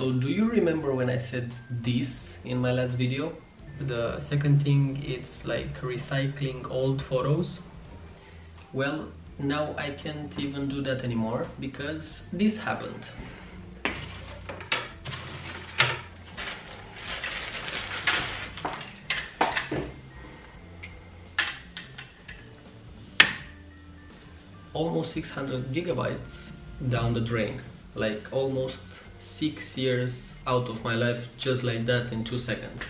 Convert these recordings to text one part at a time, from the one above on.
So do you remember when I said this in my last video? The second thing, it's like recycling old photos. Well, now I can't even do that anymore because this happened. Almost 600 gigabytes down the drain, like almost 6 years out of my life just like that in 2 seconds.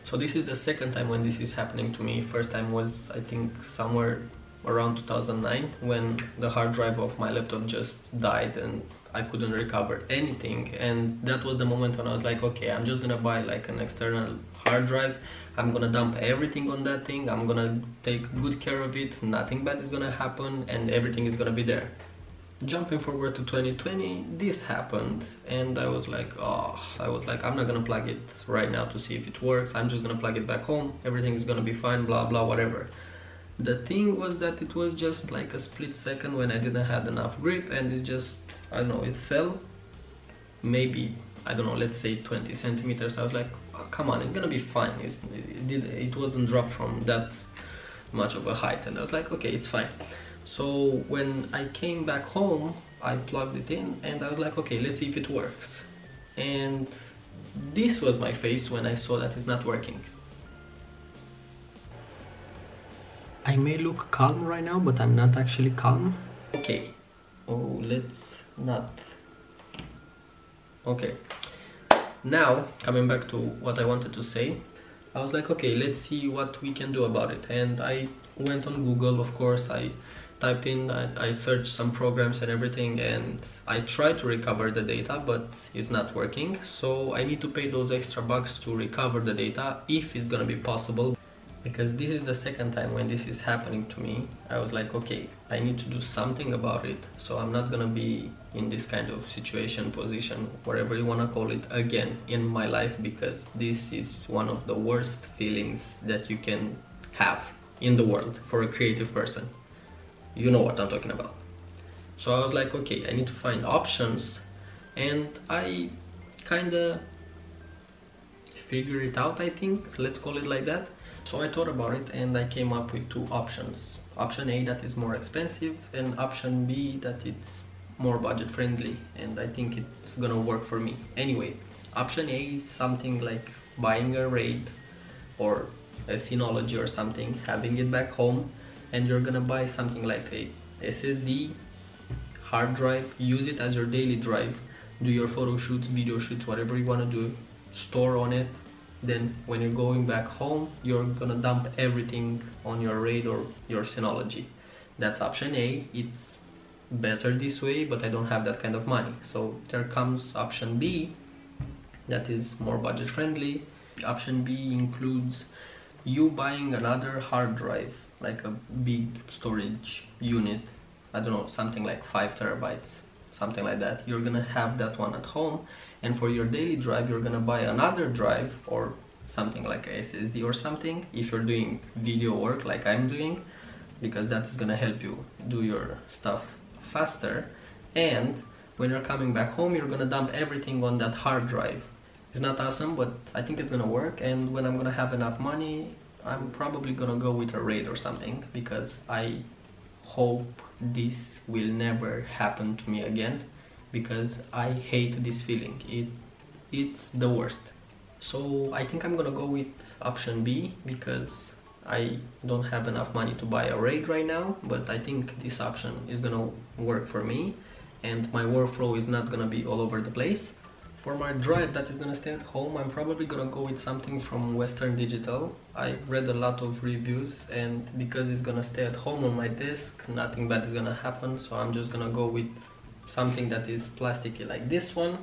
So this is the second time when this is happening to me. First time was, I think, somewhere around 2009 when the hard drive of my laptop just died and I couldn't recover anything, and that was the moment when I was like, okay, I'm just gonna buy like an external hard drive, I'm gonna dump everything on that thing, I'm gonna take good care of it, nothing bad is gonna happen and everything is gonna be there. Jumping forward to 2020, this happened and I was like, I'm not gonna plug it right now to see if it works, I'm just gonna plug it back home, everything is gonna be fine, blah blah whatever. The thing was that it was just like a split second when I didn't have enough grip and it just, I don't know, it fell maybe, I don't know, let's say 20 centimeters. I was like, oh, come on, it's gonna be fine. It wasn't dropped from that much of a height, and I was like, okay, it's fine. So when I came back home, I plugged it in and I was like, okay, let's see if it works. And this was my face when I saw that it's not working. I may look calm right now, but I'm not actually calm. Okay. Oh, let's not. Okay. Now, coming back to what I wanted to say, I was like, okay, let's see what we can do about it. And I went on Google, of course, I typed in, I searched some programs and everything, and I tried to recover the data, but it's not working. So I need to pay those extra bucks to recover the data, if it's gonna be possible. Because this is the second time when this is happening to me. I was like, okay, I need to do something about it, so I'm not gonna be in this kind of situation, position, whatever you wanna call it, again in my life, because this is one of the worst feelings that you can have in the world for a creative person. You know what I'm talking about. So I was like, okay, I need to find options, and I kinda figure it out, I think, let's call it like that. So I thought about it and I came up with two options. Option A, that is more expensive, and option B, that it's more budget friendly, and I think it's gonna work for me. Anyway, option A is something like buying a RAID or a Synology or something, having it back home, and you're gonna buy something like a SSD hard drive, use it as your daily drive, do your photo shoots, video shoots, whatever you wanna do, store on it. Then when you're going back home, you're gonna dump everything on your RAID or your Synology. That's option A. It's better this way, but I don't have that kind of money. So there comes option B, that is more budget friendly. Option B includes you buying another hard drive, like a big storage unit, I don't know, something like 5 terabytes, something like that. You're gonna have that one at home, and for your daily drive you're gonna buy another drive or something like a SSD or something, if you're doing video work like I'm doing, because that is gonna help you do your stuff faster. And when you're coming back home, you're gonna dump everything on that hard drive. It's not awesome, but I think it's gonna work, and when I'm gonna have enough money, I'm probably gonna go with a RAID or something, because I hope this will never happen to me again, because I hate this feeling. It's the worst. So I think I'm gonna go with option B, because I don't have enough money to buy a RAID right now, but I think this option is gonna work for me, and my workflow is not gonna be all over the place. For my drive that is gonna stay at home, I'm probably gonna go with something from Western Digital. I read a lot of reviews, and because it's gonna stay at home on my desk, nothing bad is gonna happen, so I'm just gonna go with something that is plasticky like this one,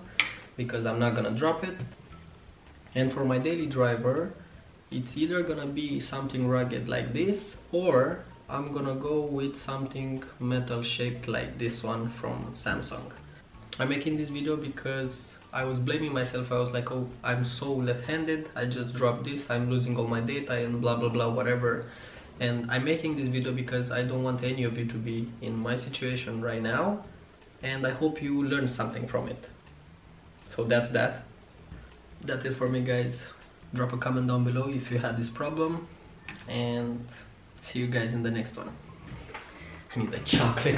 because I'm not gonna drop it. And for my daily driver, it's either gonna be something rugged like this, or I'm gonna go with something metal shaped like this one from Samsung. I'm making this video because I was blaming myself. I was like, oh, I'm so left-handed, I just dropped this, I'm losing all my data and blah blah blah whatever. And I'm making this video because I don't want any of you to be in my situation right now, and I hope you learn something from it. So that's that's it for me, guys. Drop a comment down below if you had this problem, and see you guys in the next one. I need the chocolate.